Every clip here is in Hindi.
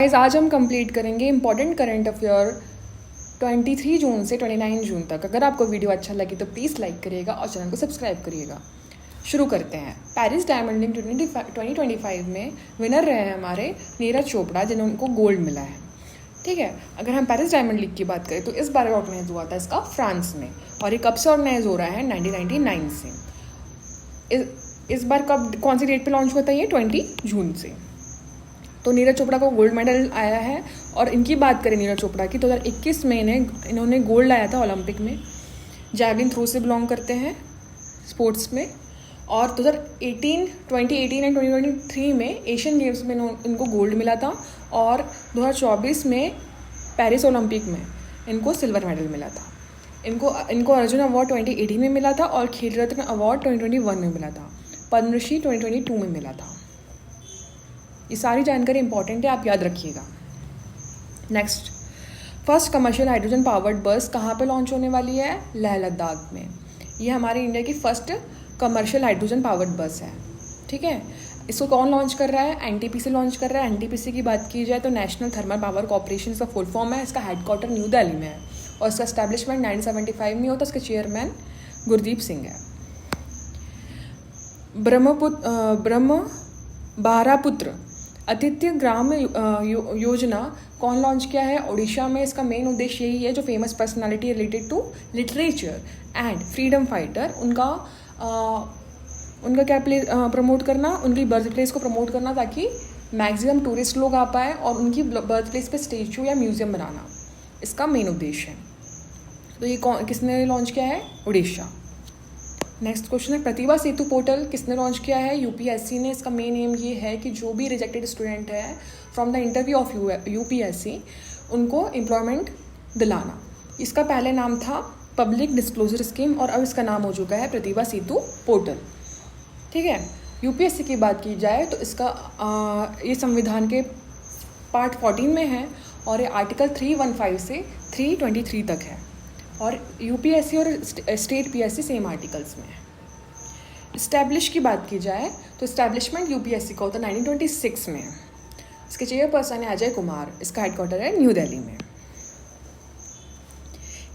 गाइस आज हम कंप्लीट करेंगे इंपॉर्टेंट करंट अफेयर 23 जून से 29 जून तक। अगर आपको वीडियो अच्छा लगे तो प्लीज़ लाइक करिएगा और चैनल को सब्सक्राइब करिएगा। शुरू करते हैं। पेरिस डायमंड लीग 2025 में विनर रहे हैं हमारे नीरज चोपड़ा, जिनको गोल्ड मिला है। ठीक है, अगर हम पेरिस डायमंड लीग की बात करें तो इस बार ऑर्गेनाइज हुआ था इसका फ्रांस में, और ये कब से ऑर्गेनाइज हो रहा है? 1999 से। इस बार कब, कौन सी डेट पे लॉन्च हुआ था? ये 20 जून से। तो नीरज चोपड़ा को गोल्ड मेडल आया है। और इनकी बात करें नीरज चोपड़ा की, 2021 में इन्होंने गोल्ड लाया था ओलंपिक में। जैवलिन थ्रो से बिलोंग करते हैं स्पोर्ट्स में। और 2018 एंड 2023 में एशियन गेम्स में इनको गोल्ड मिला था। और 2024 में पेरिस ओलंपिक में इनको सिल्वर मेडल मिला था। इनको अर्जुन अवार्ड 2018 में मिला था और खेल रत्न अवार्ड 2021 में मिला था। पद्मश्री 2022 में मिला था। ये सारी जानकारी इंपॉर्टेंट है, आप याद रखिएगा। Next, first commercial hydrogen powered बस कहाँ पे लॉन्च होने वाली है? लेह लद्दाख में। ये हमारे इंडिया की फर्स्ट कमर्शियल हाइड्रोजन पावर्ड बस है। ठीक है, इसको कौन लॉन्च कर रहा है? एनटीपीसी लॉन्च कर रहा है। एनटीपीसी की बात की जाए तो नेशनल थर्मल पावर कॉर्पोरेशन का फुल फॉर्म है। इसका हेडक्वार्टर न्यू दिल्ली में है और इसका एस्टैब्लिशमेंट 1975 में होता है। इसके चेयरमैन गुरदीप सिंह है। ब्रह्मबारापुत्र आतिथ्य ग्राम योजना कौन लॉन्च किया है? ओडिशा में। इसका मेन उद्देश्य यही है, जो famous personality related to literature and freedom fighter, उनका क्या प्रमोट करना, उनकी बर्थ प्लेस को प्रमोट करना, ताकि मैक्सिमम टूरिस्ट लोग आ पाए, और उनकी बर्थ प्लेस पे स्टेचू या म्यूजियम बनाना इसका मेन उद्देश्य है। तो ये किसने लॉन्च किया है? ओडिशा। नेक्स्ट क्वेश्चन है, प्रतिभा सेतु पोर्टल किसने लॉन्च किया है? यूपीएससी ने। इसका मेन एम ये है कि जो भी रिजेक्टेड स्टूडेंट है from the interview of UPSC, उनको एम्प्लॉयमेंट दिलाना। इसका पहले नाम था पब्लिक डिस्क्लोजर स्कीम और अब इसका नाम हो चुका है प्रतिभा सेतु पोर्टल। ठीक है, यूपीएससी की बात की जाए तो इसका ये संविधान के पार्ट 14 में है और ये आर्टिकल 315 से 323 तक है। और यूपीएससी और स्टेट पीएससी सेम आर्टिकल्स में है। इस्टेब्लिश की बात की जाए तो इस्टेब्लिशमेंट यूपीएससी का होता है 1926 में। इसके चेयरपर्सन है अजय कुमार। इसका हेडक्वार्टर है न्यू दिल्ली में।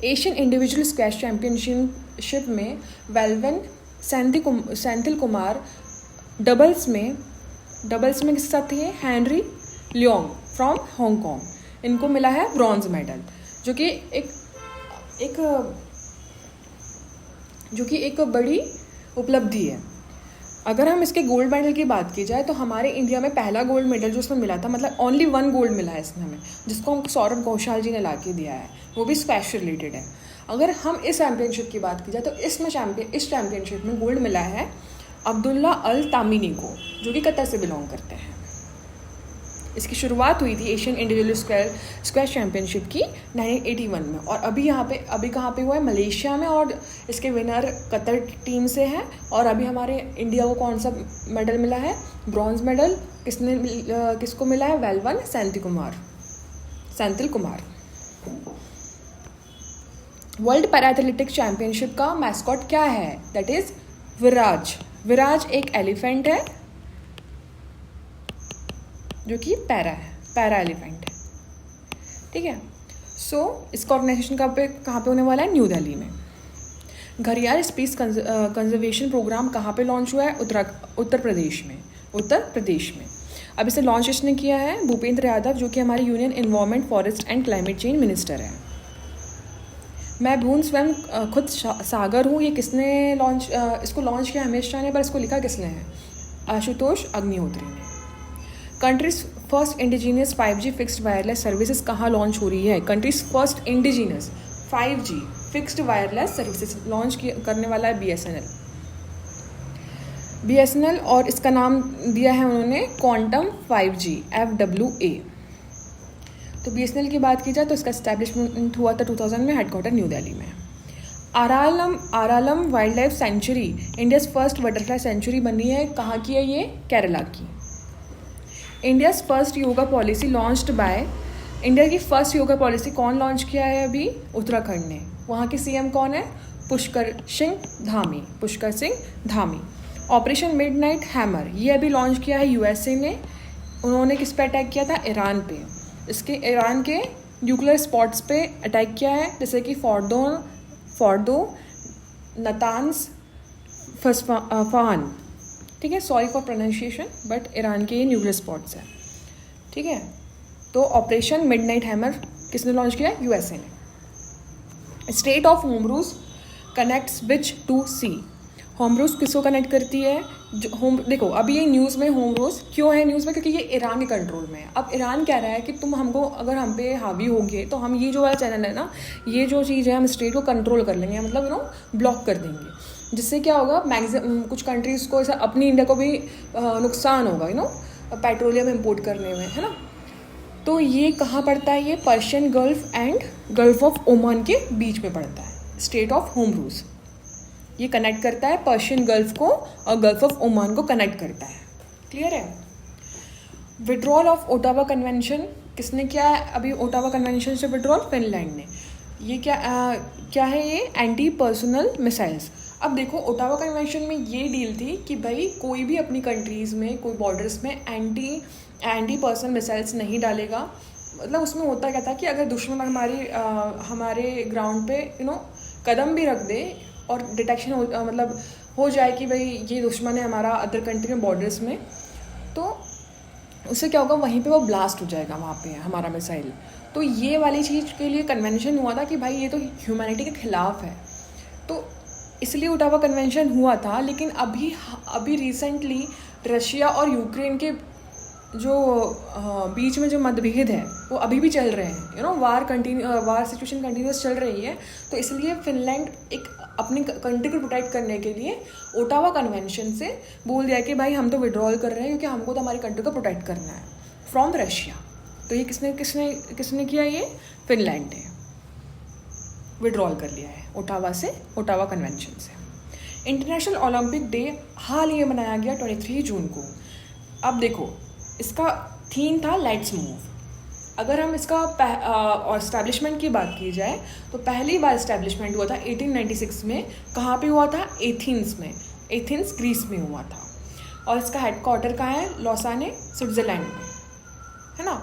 एशियन इंडिविजुअल स्क्वैश चैंपियनशिप में वेलवन सेंथिल कुमार डबल्स में किसके साथ थे? Henry Leong from Hong Kong. इनको मिला है ब्रॉन्ज मेडल, जो कि एक बड़ी उपलब्धि है। अगर हम इसके गोल्ड मेडल की बात की जाए तो हमारे इंडिया में पहला गोल्ड मेडल जो उसमें मिला था, मतलब ओनली 1 गोल्ड मिला है इसमें हमें, जिसको हमको सौरभ घोषाल जी ने ला के दिया है, वो भी स्क्वैश से रिलेटेड है। अगर हम इस चैम्पियनशिप की बात की जाए तो इस चैम्पियनशिप में गोल्ड मिला है अब्दुल्ला अल तामिनी को, जो कि कतर से बिलोंग करते हैं। इसकी शुरुआत हुई थी एशियन इंडिविजुअल स्क्वैश चैम्पियनशिप की 1981 में, और अभी कहाँ पे हुआ है? मलेशिया में। और इसके विनर कतर टीम से हैं। और अभी हमारे इंडिया को कौन सा मेडल मिला है? Bronze medal. किसको मिला है? वेलवन सेंथिल कुमार। वर्ल्ड पैराथलेटिक्स चैम्पियनशिप का मैस्कॉट क्या है? दैट इज विराज एक एलिफेंट है, जो कि पैरा एलिफेंट है। ठीक है, सो इसका ऑर्गेनाइजेशन कहाँ पे होने वाला है? न्यू दिल्ली में। घड़ियाल स्पीस कंजर्वेशन प्रोग्राम कहाँ पे लॉन्च हुआ है? उत्तर प्रदेश में। अब इसे लॉन्च इसने किया है भूपेंद्र यादव, जो कि हमारे union environment, forest and climate change minister है। मैं भून स्वयं खुद सागर हूँ, ये किसने इसको लॉन्च किया? अमित शाह ने। पर इसको लिखा किसने है? आशुतोष अग्निहोत्री ने। Countries first indigenous 5G fixed wireless services कहाँ लॉन्च हो रही है? Countries first indigenous 5G fixed wireless services launch करने वाला है BSNL, और इसका नाम दिया है उन्होंने क्वांटम 5G FWA। तो BSNL की बात की जाए तो इसका एस्टैब्लिशमेंट हुआ था 2000 में, हेडक्वार्टर न्यू दिल्ली में। Aralam wildlife sanctuary India's first butterfly sanctuary बनी है। कहाँ की है ये? केरला की। India's first yoga policy launched by, India की फर्स्ट योगा पॉलिसी कौन लॉन्च किया है अभी? उत्तराखंड ने। वहाँ के सीएम कौन है? Pushkar Singh Dhami. Operation midnight hammer ये अभी लॉन्च किया है यूएसए ने। उन्होंने किस पे अटैक किया था? ईरान पे। इसके ईरान के न्यूक्लियर स्पॉट्स पे अटैक किया है, जैसे कि फोर्डो, नतान्स, फस्फान, ठीक है, sorry for pronunciation, but Iran के ये न्यूक्लियर स्पॉट्स हैं, ठीक है। तो ऑपरेशन मिडनाइट हैमर किसने लॉन्च किया? यूएसए ने। स्टेट ऑफ होमरूज कनेक्ट्स विच टू सी। होमरूज किसको कनेक्ट करती है? देखो अभी ये न्यूज़ में होमरूज क्यों है न्यूज़ में, क्योंकि ये ईरान के कंट्रोल में है। अब ईरान कह रहा है कि तुम हमको, अगर हम पे हावी होंगे तो हम ये जो वाला चैनल है ना, ये जो चीज़ है हम स्टेट को कंट्रोल कर लेंगे, मतलब ब्लॉक कर देंगे, जिससे क्या होगा, मैक्सिमम कुछ कंट्रीज़ को ऐसा, अपनी इंडिया को भी नुकसान होगा, पेट्रोलियम इम्पोर्ट करने में, है ना। तो ये कहाँ पड़ता है? ये Persian gulf and gulf of Oman के बीच में पड़ता है, स्टेट ऑफ होमरूज। ये कनेक्ट करता है पर्शियन गल्फ को और गल्फ ऑफ ओमान को कनेक्ट करता है। क्लियर है? विड्रॉल ऑफ ओटावा कन्वेंशन किसने किया है? अभी ओटावा कन्वेंशन से विड्रॉल फिनलैंड ने। ये क्या है? ये एंटी पर्सनल मिसाइल्स। अब देखो ओटावा कन्वेंशन में ये डील थी कि भाई कोई भी अपनी कंट्रीज़ में, कोई बॉर्डर्स में एंटी पर्सनल मिसाइल्स नहीं डालेगा। मतलब उसमें होता क्या था कि अगर दुश्मन हमारे ग्राउंड पे कदम भी रख दे और डिटेक्शन हो जाए कि भाई ये दुश्मन है हमारा अदर कंट्री में, बॉर्डर्स में, तो उससे क्या होगा, वहीं पे वो ब्लास्ट हो जाएगा वहाँ पे हमारा मिसाइल। तो ये वाली चीज़ के लिए कन्वेंशन हुआ था कि भाई ये तो ह्यूमैनिटी के खिलाफ है, तो इसलिए ओटावा कन्वेंशन हुआ था। लेकिन अभी रिसेंटली रशिया और यूक्रेन के जो बीच में जो मतभेद है वो अभी भी चल रहे हैं, वार सिचुएशन कंटिन्यूस चल रही है। तो इसलिए फिनलैंड एक अपनी कंट्री को प्रोटेक्ट करने के लिए ओटावा कन्वेंशन से बोल दिया कि भाई हम तो विड्रॉल कर रहे हैं, क्योंकि हमको तो हमारी कंट्री को प्रोटेक्ट करना है फ्रॉम रशिया। तो ये किसने किया? ये फिनलैंड ने विड्रॉल कर लिया है ओटावा कन्वेंशन से। इंटरनेशनल ओलंपिक डे हाल ही मनाया गया 23 जून को। अब देखो इसका थीम था लेट्स मूव। अगर हम इसका एस्टैब्लिशमेंट की बात की जाए तो पहली बार एस्टैब्लिशमेंट हुआ था 1896 में। कहाँ पे हुआ था? एथेंस में। एथेंस ग्रीस में हुआ था। और इसका हेडक्वार्टर कहाँ है? लॉसाने, स्विट्ज़रलैंड में, है ना।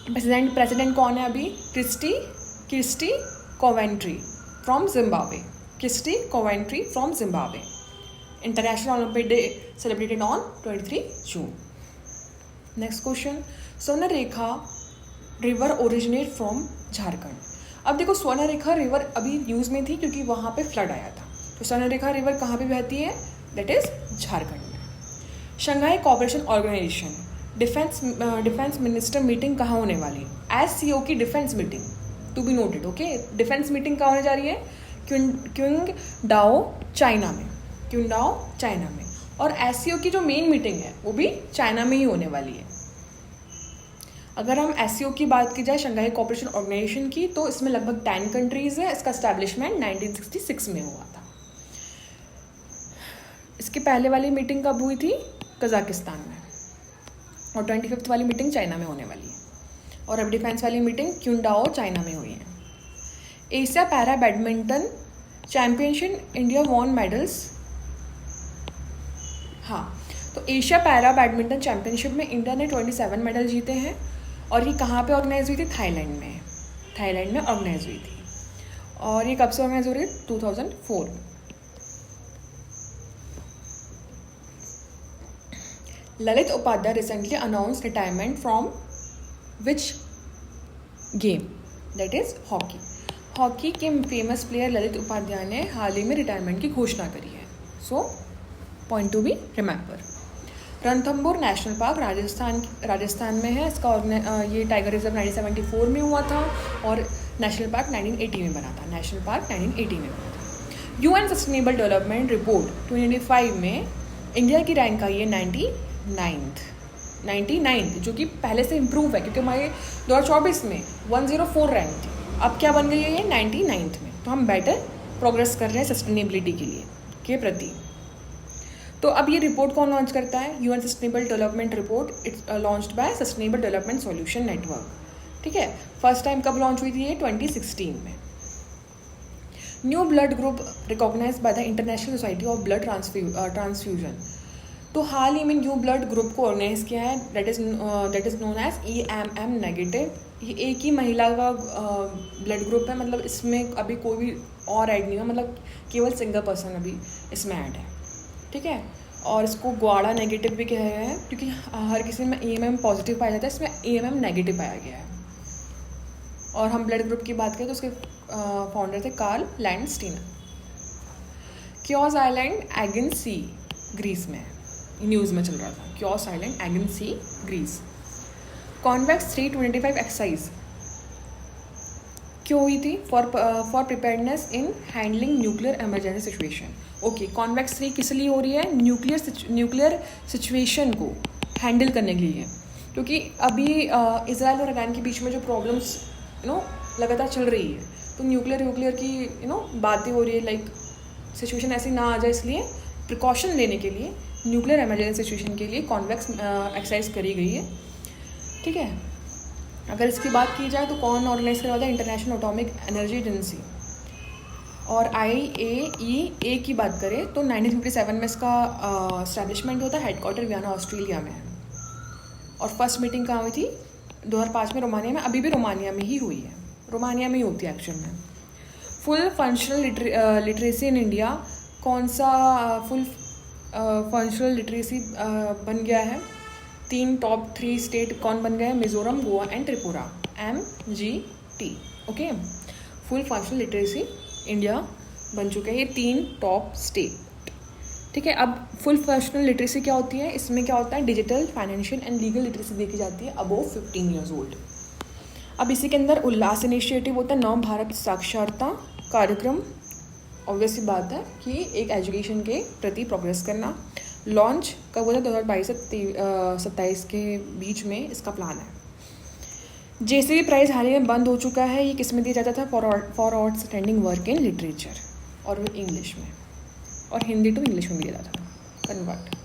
प्रेसिडेंट कौन है अभी? Kirsty Coventry from Zimbabwe. Kirsty Coventry from Zimbabwe. International Olympic Day celebrated on 23 June. Next question, Swarnarekha river originate from Jharkhand. अब देखो स्वर्णरेखा रिवर अभी न्यूज़ में थी क्योंकि वहाँ पे फ्लड आया था। तो स्वर्णरेखा रिवर कहाँ पे बहती है? दैट इज झारखंड में। Shanghai Cooperation Organisation defence minister meeting कहाँ होने वाली है? SCO की defence meeting, to be noted, okay. Defence meeting कहाँ होने जा रही है? क्विंगडाओ चाइना में। और SCO की जो मेन मीटिंग है वो भी चाइना में ही होने वाली है। अगर हम SCO की बात की जाए, शंघाई कोऑपरेशन ऑर्गेनाइजेशन की, तो इसमें लगभग 10 कंट्रीज़ है। इसका एस्टैब्लिशमेंट 1966 में हुआ था। इसकी पहले वाली मीटिंग कब हुई थी? कजाकिस्तान में। और 25th वाली मीटिंग चाइना में होने वाली है। और अब डिफेंस वाली मीटिंग क्विंगडाओ चाइना में हुई है। Asia para badminton championship India won medals. हाँ, तो एशिया पैरा बैडमिंटन चैम्पियनशिप में इंडिया ने 27 मेडल जीते हैं। और ये कहाँ पे ऑर्गेनाइज हुई थी? थाईलैंड में ऑर्गेनाइज हुई थी। और ये कब से ऑर्गेनाइज हो रही है? 2004 में। Lalit Upadhyay recently announce retirement from which game? That is hockey. Hockey के फेमस प्लेयर ललित उपाध्याय ने हाल ही में रिटायरमेंट की घोषणा करी है। So point to be remember. Ranthambore National Park Rajasthan में है। इसका ये टाइगर रिजर्व 1974 में हुआ था और नेशनल पार्क 1980 में बना था। UN सस्टेनेबल डेवलपमेंट रिपोर्ट 2025 में इंडिया की रैंक आई है 99th, जो कि पहले से इम्प्रूव है, क्योंकि हमारे 2024 में 104 रैंक थी। अब क्या बन गई है? ये 99th में। तो हम बेटर प्रोग्रेस कर रहे हैं सस्टेनेबिलिटी के प्रति। तो अब ये रिपोर्ट कौन लॉन्च करता है? UN sustainable development report. It's launched by sustainable development solution network. ठीक है। फर्स्ट टाइम कब लॉन्च हुई थी? ये 2016 में। New blood group recognised by the International Society of Blood Transfusion. तो हाल ही में न्यू ब्लड ग्रुप को ऑर्गेनाइज किया है, that is known as EMM negative. ये एक ही महिला का ब्लड ग्रुप है, मतलब इसमें अभी कोई भी और ऐड नहीं हुआ, मतलब केवल सिंगल पर्सन अभी इसमें ऐड है, ठीक है। और इसको ग्वाड़ा नेगेटिव भी कह रहे हैं, क्योंकि हर किसी में EMM पॉजिटिव पाया जाता है, इसमें EMM नेगेटिव पाया गया है। और हम ब्लड ग्रुप की बात करें तो उसके फाउंडर थे कार्ल लैंडस्टीनर। क्योस आइलैंड, एगन सी, ग्रीस में, न्यूज़ में चल रहा था, क्योस आइलैंड, एगन सी, ग्रीस। कॉन्वेक्स 325 एक्सरसाइज क्यों हुई थी? For preparedness in handling nuclear emergency situation. Okay, convex 3 किस लिए हो रही है? न्यूक्लियर सिचुएशन को हैंडल करने के लिए, क्योंकि अभी इजराइल और ईरान के बीच में जो प्रॉब्लम्स लगातार चल रही है, तो न्यूक्लियर की बातें हो रही है, लाइक सिचुएशन ऐसी ना आ जाए, इसलिए प्रिकॉशन लेने के लिए न्यूक्लियर इमरजेंसी सिचुएशन के लिए कॉन्वेक्स एक्सरसाइज करी गई है, ठीक है। अगर इसकी बात की जाए तो कौन ऑर्गेनाइज करवाता है? International atomic energy agency. और IAEA की बात करें तो 1957 में इसका इस्टेब्लिशमेंट होता है, हेडक्वार्टर वियना ऑस्ट्रेलिया में है। और फर्स्ट मीटिंग कहाँ हुई थी? 2005 में रोमानिया में, अभी भी रोमानिया में ही हुई है, रोमानिया में ही होती है एक्चुअल में। Full functional literacy in India, कौन सा फुल फंक्शनल लिटरेसी बन गया है? 3 टॉप 3 स्टेट कौन बन गए हैं? Mizoram, Goa and Tripura, MGT। Okay, full functional literacy India बन चुके हैं ये 3 टॉप स्टेट, ठीक है। अब फुल फंक्शनल लिटरेसी क्या होती है? इसमें क्या होता है? Digital, financial and legal literacy देखी जाती है अबोव 15 ईयर्स ओल्ड। अब इसी के अंदर उल्लास इनिशिएटिव होता है, नव भारत साक्षरता कार्यक्रम। ऑब्वियसली बात है कि एक एजुकेशन के प्रति प्रोग्रेस करना। लॉन्च कब होता है? 2022 से 27 के बीच में इसका प्लान है। JCB प्राइज़ हाल ही में बंद हो चुका है, ये किस में दिया जाता था? For outstanding work in literature, और इंग्लिश में, और हिंदी टू इंग्लिश में दिया जाता था, convert.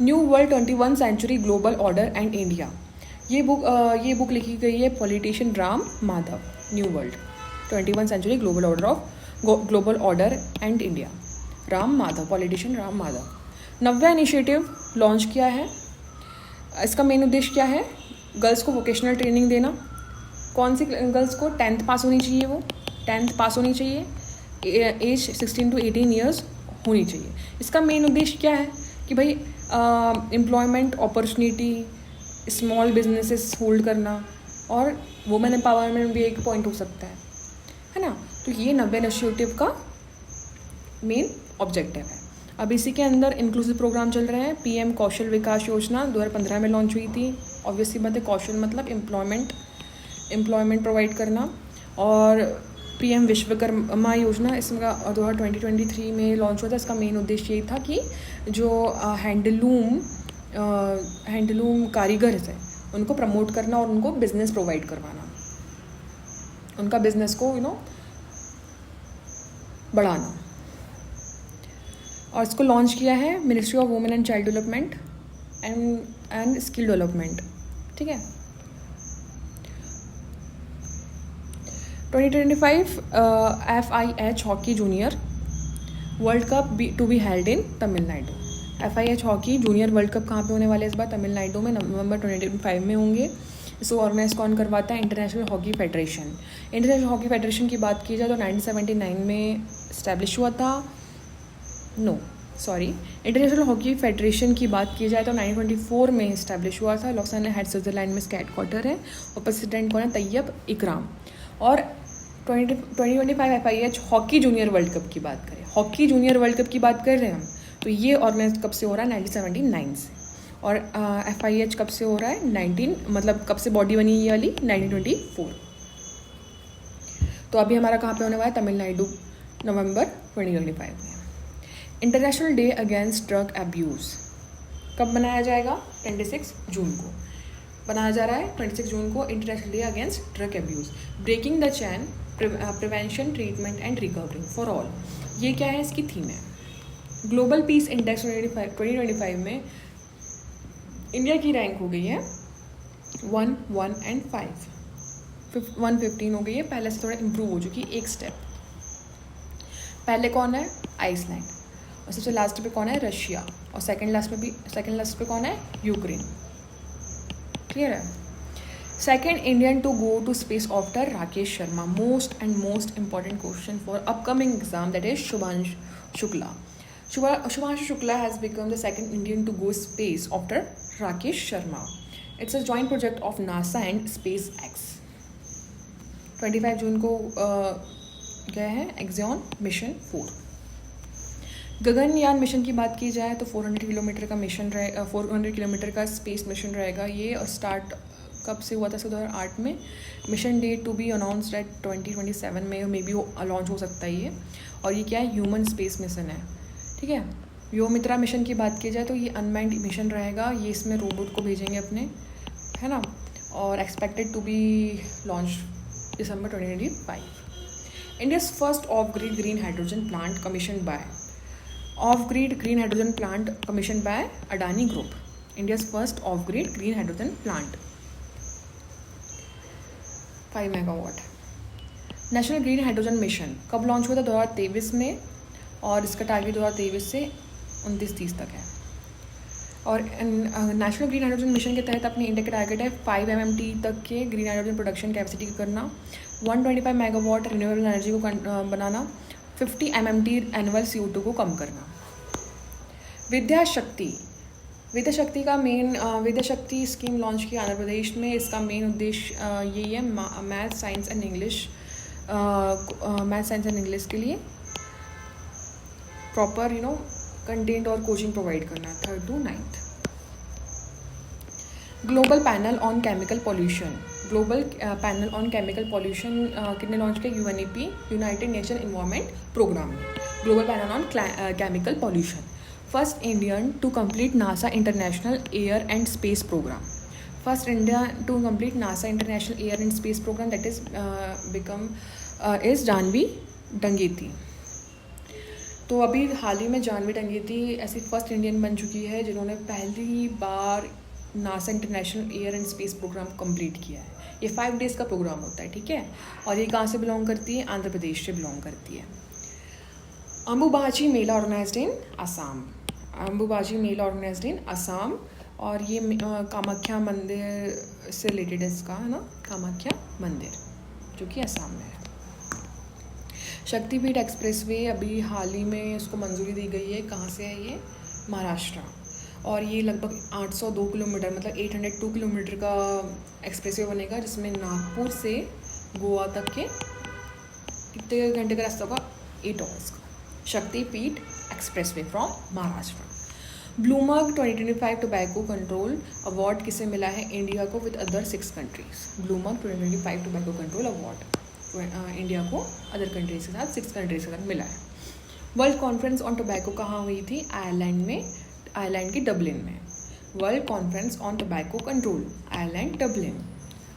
New World 21 Century Global Order and India, ये बुक लिखी गई है politician Ram Madhav. New World 21 Century Global Order and India, Ram Madhav, politician Ram Madhav. Navya initiative launch किया है, इसका मेन उद्देश्य क्या है? गर्ल्स को वोकेशनल ट्रेनिंग देना। कौन सी गर्ल्स को? 10th पास होनी चाहिए, वो 10th पास होनी चाहिए, एज 16 to 18 ईयर्स होनी चाहिए। इसका मेन उद्देश्य क्या है कि भाई employment opportunity, small businesses hold करना, और वुमेन एम्पावरमेंट भी एक पॉइंट हो सकता है ना। तो ये नव्या इनिशिएटिव का मेन ऑब्जेक्टिव है। अब इसी के अंदर इंक्लूसिव प्रोग्राम चल रहे हैं। PM कौशल विकास योजना 2015 में लॉन्च हुई थी। ऑब्वियसली बात है, कौशल मतलब एम्प्लॉयमेंट प्रोवाइड करना। और PM विश्वकर्मा योजना, इसका 2023 में लॉन्च हुआ था। इसका मेन उद्देश्य यही था कि जो हैंडलूम कारीगर हैं उनको प्रमोट करना और उनको बिजनेस प्रोवाइड करवाना, उनका बिजनेस को बढ़ाना। और इसको लॉन्च किया है ministry of Women and Child Development and Skill Development, ठीक है। 2025 FIH hockey Junior World Cup to be held in Tamil Nadu. FIH hockey Junior World Cup कहाँ पे होने वाले इस बार? तमिलनाडु में, नवंबर 2025 में होंगे। इसको ऑर्गेनाइज कौन करवाता है? International hockey federation. International hockey federation की बात की जाए तो 1979 में इस्टेब्लिश हुआ था। इंटरनेशनल हॉकी फेडरेशन की बात की जाए तो 1924 में इस्टेब्लिश हुआ था। लॉक्साना हेड स्विट्जरलैंड में इसका हेडक्वार्टर है, और प्रेसिडेंट कौन है? तैयब इकराम। और 2025 FIH hockey Junior World cup की बात करें, हॉकी जूनियर वर्ल्ड कप की बात कर रहे हैं हम, तो ये ऑर्गेनाइज कब से हो रहा है? 1979 से। और FIH कब से हो रहा है? 19 मतलब कब से बॉडी बनी ये वाली? 1924। तो अभी हमारा कहाँ पे होने वाला है? तमिलनाडु, नवंबर 2025 में। International Day Against Drug abuse कब मनाया जाएगा? 26 जून को बनाया जा रहा है। 26 जून को International Day Against Drug Abuse, breaking the chain, prevention, treatment and recovery for all. ये क्या है? इसकी थीम है। ग्लोबल पीस इंडेक्स 2025 में इंडिया की रैंक हो गई है 1, 1 and 5, 115 हो गई है। पहले से थोड़ा इम्प्रूव हो चुकी है, एक स्टेप। पहले कौन है? आइसलैंड। और सबसे लास्ट पे कौन है, रशिया, और सेकंड लास्ट पे कौन है, यूक्रेन। क्लियर है। Second Indian to go to space after Rakesh Sharma, most important question for upcoming exam, that is Shubhanshu Shukla. Shubhanshu Shukla has become the second Indian to go space after Rakesh Sharma. It's a joint project of NASA and SpaceX. 25 जून को गए हैं एक्सियन मिशन 4. गगनयान मिशन की बात की जाए तो 400 किलोमीटर का मिशन 400 किलोमीटर का स्पेस मिशन रहेगा ये. स्टार्ट कब से हुआ था, 2008 में. Mission date to be announced at 2027 में मे बी लॉन्च हो सकता है ये. और ये क्या है, ह्यूमन स्पेस मिशन है. ठीक है. व्योमित्रा मिशन की बात की जाए तो ये अनमैन्ड मिशन रहेगा. ये इसमें रोबोट को भेजेंगे अपने, है ना. और expected to be launch December 2025. India's first off grid green hydrogen plant commission by off grid green hydrogen plant commission by Adani group. India's first off grid green hydrogen plant 5 megawatt. National Green Hydrogen Mission कब लॉन्च हुआ था, 2023 में. और इसका टारगेट 2023 से 29-30 तक है. और नेशनल ग्रीन हाइड्रोजन मिशन के तहत अपने इंडिया का टारगेट है 5 MMT तक के ग्रीन हाइड्रोजन प्रोडक्शन कैपेसिटी करना, 125 मेगावाट रिन्यूएबल एनर्जी को बनाना, 50 MMT एनुअल CO2 को कम करना. विद्या शक्ति का मेन विद्या शक्ति स्कीम लॉन्च की आंध्र प्रदेश में. इसका मेन उद्देश्य यही है, मैथ साइंस एंड इंग्लिश के लिए प्रॉपर कंटेंट और कोचिंग प्रोवाइड करना. 3rd to 9th. Global panel on chemical pollution कितने लॉन्च किया, UNEP United Nation environment programme में. Global panel on chemical pollution. First Indian to complete NASA international air and space programme. First India to complete NASA international air and space programme, that is Jahnavi Dangeti. तो अभी हाल ही में जानवी डंगेती ऐसी फर्स्ट इंडियन बन चुकी है जिन्होंने पहली बार NASA international air and space programme complete किया है. ये 5 डेज़ का प्रोग्राम होता है. ठीक है. और ये कहाँ से बिलोंग करती है, आंध्र प्रदेश से बिलोंग करती है. अंबुबाची मेला ऑर्गेनाइज्ड इन असम. और ये कामाख्या मंदिर से रिलेटेड है इसका, है ना, कामाख्या मंदिर जो कि असम में है. शक्तिपीठ एक्सप्रेसवे अभी हाल ही में उसको मंजूरी दी गई है. कहाँ से है ये, महाराष्ट्र. और ये लगभग 802 किलोमीटर मतलब 802 किलोमीटर का एक्सप्रेसवे बनेगा, जिसमें नागपुर से गोवा तक के कितने घंटे का रास्ता होगा, 8 आवर्स का. शक्तिपीठ expressway from Maharashtra. Bloomberg 2025 tobacco control award किसे मिला है, इंडिया को with other 6 countries. Bloomberg 2025 tobacco control award India को अदर कंट्रीज के साथ 6 कंट्रीज के साथ मिला है. वर्ल्ड कॉन्फ्रेंस ऑन टोबैको कहाँ हुई थी, आयरलैंड की डबलिन में. World Conference on Tobacco Control, Ireland Dublin.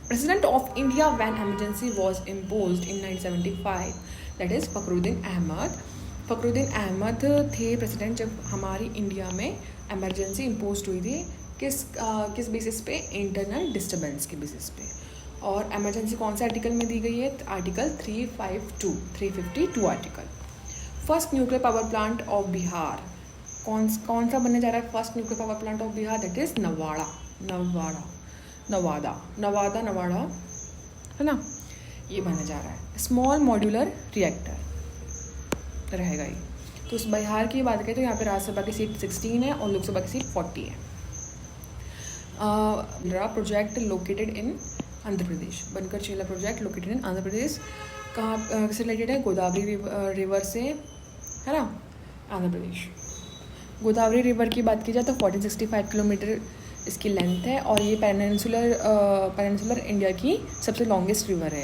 President of India when emergency was imposed in 1975, that is Fakhruddin Ahmed थे प्रेसिडेंट जब हमारी इंडिया में एमरजेंसी इम्पोज हुई थी. किस बेसिस पे, इंटरनल डिस्टर्बेंस के बेसिस पे. और एमरजेंसी कौन से आर्टिकल में दी गई है, article 352 article. First nuclear power plant of Bihar कौन सा बनने जा रहा है, first nuclear power plant of Bihar, that is Nawada, है ना, ये बनने जा रहा है. स्मॉल मॉड्यूलर रिएक्टर रहेगा ये. तो उस बिहार की बात करें तो यहाँ पे राज्यसभा की सीट 16 है और लोकसभा की सीट 40 है. Project located in Andhra Pradesh. बनकर चेला project located in Andhra Pradesh. कहाँ से रिलेटेड है, गोदावरी रिवर से, है ना, आंध्र प्रदेश. गोदावरी रिवर की बात की जाए तो 1465 किलोमीटर इसकी लेंथ है. और ये पेनिनसुलर इंडिया की सबसे लॉन्गेस्ट रिवर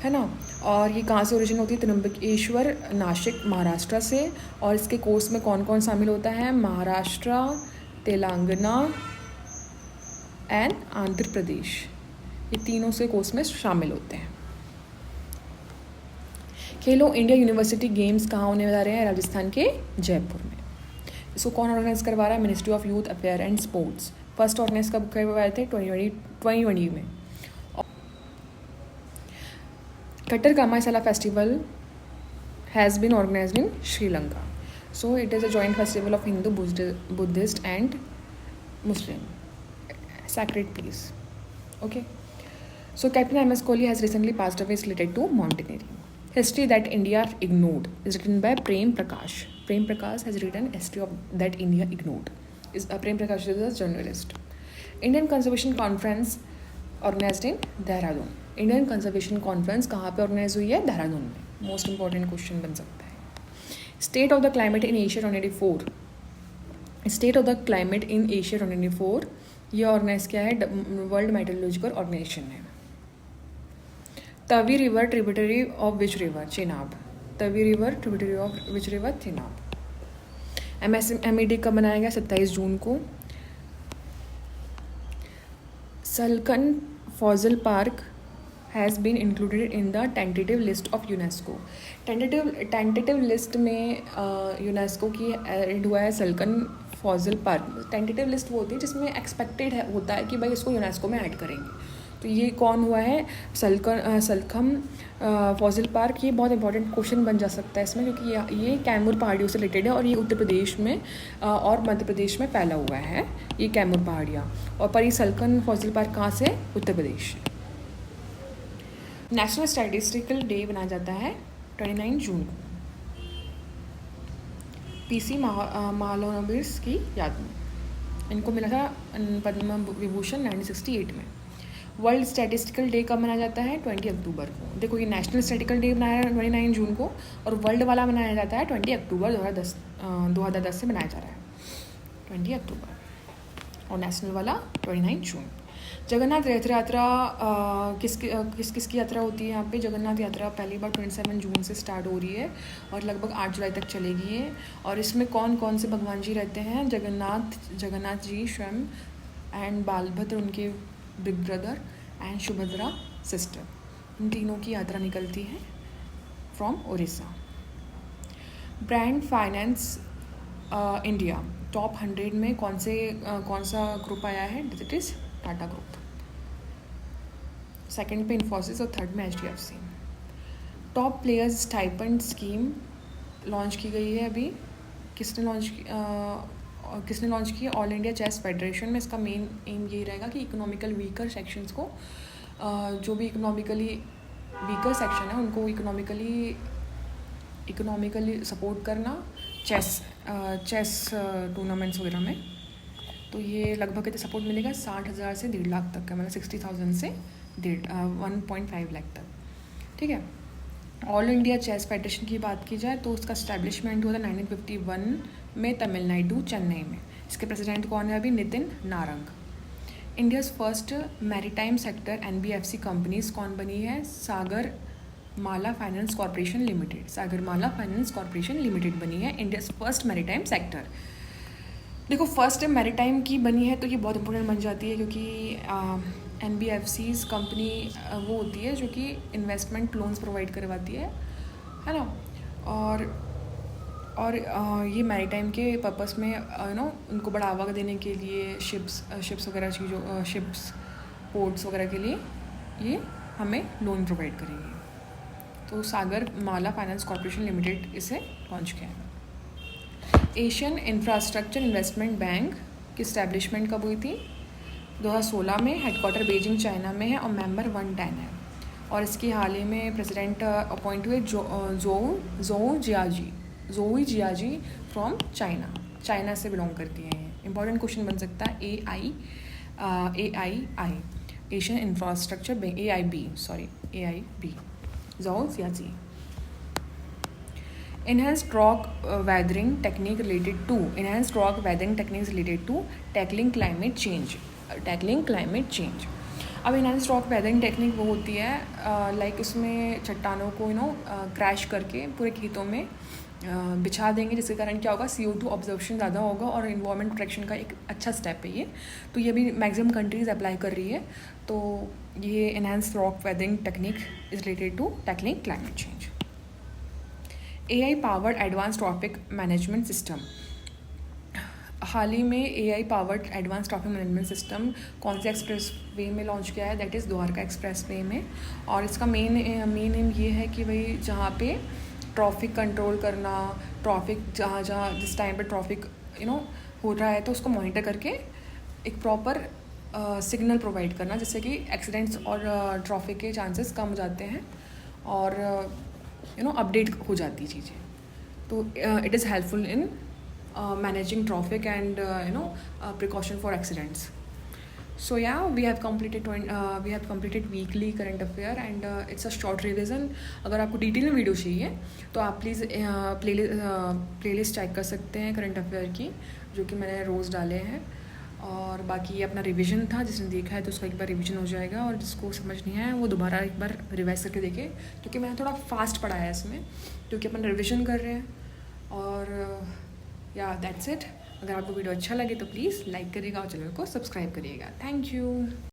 है ना. और ये कहाँ से ओरिजिन होती है, त्र्यंबकेश्वर, नासिक, महाराष्ट्र से. और इसके कोर्स में कौन कौन शामिल होता है, महाराष्ट्र, तेलंगाना एंड आंध्र प्रदेश. ये तीनों से कोर्स में शामिल होते हैं. खेलो इंडिया यूनिवर्सिटी गेम्स कहाँ होने जा रहे हैं, राजस्थान के जयपुर में. इसको कौन ऑर्गेनाइज करवा रहा है, ministry of youth affair and sports. First organise कब करवाए थे, 2020 में. कट्टर कामायसाला festival has been organised in Sri Lanka. So it is a joint festival of Hindu, Buddhist and Muslim. Sacred place. Okay. So Captain M.S. Kohli has recently passed away, related to mountaineering. History that India ignored is written by Prem Prakash. Prem Prakash has written History of that India ignored. Prem Prakash is a journalist. Indian Conservation Conference organized in Dehradun. Indian conservation conference कहाँ पे ऑर्गेनाइज हुई है? देहरादून में. मोस्ट इंपॉर्टेंट क्वेश्चन बन सकता है. State of the climate in Asia 2024. State of the climate in Asia 2024 ये ऑर्गेनाइज किया है वर्ल्ड मेट्रोलॉजिकल ऑर्गेनाइजेशन ने. Tawi river tributary of which river? Chenab. Tawi river tributary of which river? Chenab. MED कब मनाया गया? 27 जून को. Salkhan fossil park has been included in the tentative list of UNESCO. Tentative list में यूनेस्को की ऐड हुआ है Salkhan fossil park. Tentative list वो होती है जिसमें एक्सपेक्टेड होता है कि भाई इसको यूनेस्को में ऐड करेंगे. तो ये कौन हुआ है? सलखम फॉजल पार्क. ये बहुत इंपॉर्टेंट क्वेश्चन बन जा सकता है इसमें, क्योंकि ये कैमूर पहाड़ियों से रिलेटेड है और ये उत्तर प्रदेश में और मध्य प्रदेश में फैला हुआ है ये कैमूर पहाड़ियाँ. और पर ये सलखन फॉजल पार्क कहाँ से? Uttar Pradesh. National statistical day मनाया जाता है 29 जून को. PC महालनोबिस की याद में. इनको मिला था पद्म विभूषण 1968 में. वर्ल्ड स्टैटिस्टिकल डे कब मनाया जाता है? 20 अक्टूबर को. देखो ये नेशनल स्टैटिस्टिकल डे मनाया है 29 जून को और वर्ल्ड वाला मनाया जाता है 20 अक्टूबर 2010 से मनाया जा रहा है 20 अक्टूबर और नेशनल वाला 29 जून. जगन्नाथ रथ यात्रा किस की यात्रा होती है यहाँ पे? जगन्नाथ यात्रा पहली बार 27 जून से स्टार्ट हो रही है और लगभग 8 जुलाई तक चलेगी है. और इसमें कौन कौन से भगवान जी रहते हैं? जगन्नाथ जी स्वयं एंड बालभद्र उनके big brother and Subhadra sister. इन तीनों की यात्रा निकलती है from Orissa. Brand finance India top 100 में कौन सा ग्रुप आया है? It is Tata group. Second पे इन्फोसिस और थर्ड में HDFC. Top players stipend scheme launch की गई है अभी. किसने लॉन्च की? ऑल इंडिया चेस फेडरेशन में. इसका मेन एम यही रहेगा कि इकोनॉमिकल वीकर सेक्शंस को जो भी इकोनॉमिकली वीकर सेक्शन है उनको इकोनॉमिकली सपोर्ट करना चेस टूर्नामेंट्स वगैरह में. तो ये लगभग कितने सपोर्ट मिलेगा? 60,000 से 1.5 लाख तक का, मतलब 60,000 से 1.5 लाख तक. ठीक है. ऑल इंडिया चेस फेडरेशन की बात की जाए तो उसका स्टैब्लिशमेंट हुआ था 1951 में तमिलनाडु चेन्नई में. इसके प्रेसिडेंट कौन है अभी? Nitin Narang. India's first maritime sector NBFC companies कौन बनी है? सागर माला फाइनेंस कॉर्पोरेशन लिमिटेड. सागर माला फाइनेंस कॉर्पोरेशन लिमिटेड बनी है इंडियाज़ फर्स्ट मैरीटाइम सेक्टर. देखो फर्स्ट मैरीटाइम की बनी है तो ये बहुत इंपॉर्टेंट बन जाती है क्योंकि NBFCs कंपनी वो होती है जो कि इन्वेस्टमेंट लोन्स प्रोवाइड करवाती है ना. और ये मैरीटाइम के पर्पस में उनको बढ़ावा देने के लिए शिप्स वगैरह चीज़ों शिप्स पोर्ट्स वगैरह के लिए ये हमें लोन प्रोवाइड करेंगे. तो सागर माला फाइनेंस कॉर्पोरेशन लिमिटेड इसे लॉन्च किया है. एशियन इंफ्रास्ट्रक्चर इन्वेस्टमेंट बैंक की स्टैब्लिशमेंट कब हुई थी? 2016 में. हेडक्वार्टर बीजिंग चाइना में है और मेंबर 110 है. और इसकी हाल ही में प्रेसिडेंट अपॉइंट हुए जोऊ जियाजी फ्रॉम चाइना से बिलोंग करती हैं. इंपॉर्टेंट क्वेश्चन बन सकता है AII Asian infrastructure bank AIB Zou Jiaji. Enhanced rock weathering technique related to tackling climate change. अब enhanced rock weathering technique वो होती है लाइक उसमें चट्टानों को क्रैश करके पूरे खेतों में बिछा देंगे जिसके कारण क्या होगा? CO2 ऑब्जर्वेशन ज़्यादा होगा और इन्वायरमेंट प्रोटेक्शन का एक अच्छा स्टेप है ये. तो ये भी मैक्सिमम कंट्रीज़ अप्लाई कर रही है. तो ये enhanced rock weathering technique is related to tackling climate change. AI powered advance traffic management system. हाल ही में AI powered advance traffic management system कौन से एक्सप्रेस वे में लॉन्च किया है? That is Dwarka expressway में. और इसका मेन एम ये है कि भाई जहाँ पे ट्रैफिक कंट्रोल करना, ट्रैफिक जहाँ जहाँ जिस टाइम पर ट्रैफिक हो रहा है तो उसको मॉनिटर करके एक प्रॉपर सिग्नल प्रोवाइड करना, जिससे कि एक्सीडेंट्स और ट्रैफिक के चांसेस कम हो जाते हैं और अपडेट हो जाती चीज़ें। तो it is helpful in managing traffic and precaution for accidents. So yeah, we have completed weekly current affair and it's a short revision. अगर आपको डिटेल में वीडियो चाहिए तो आप प्लीज़ प्लेलिस्ट चेक कर सकते हैं करंट अफेयर की, जो कि मैंने रोज़ डाले हैं। और बाकी ये अपना रिवीजन था, जिसने देखा है तो उसका एक बार रिवीजन हो जाएगा, और जिसको समझ नहीं आया वो दोबारा एक बार रिवाइज करके देखे, क्योंकि मैंने थोड़ा फास्ट पढ़ाया है इसमें, क्योंकि अपन रिवीजन कर रहे हैं। और या दैट्स इट। अगर आपको वीडियो अच्छा लगे तो प्लीज़ लाइक करिएगा और चैनल को सब्सक्राइब करिएगा। Thank you.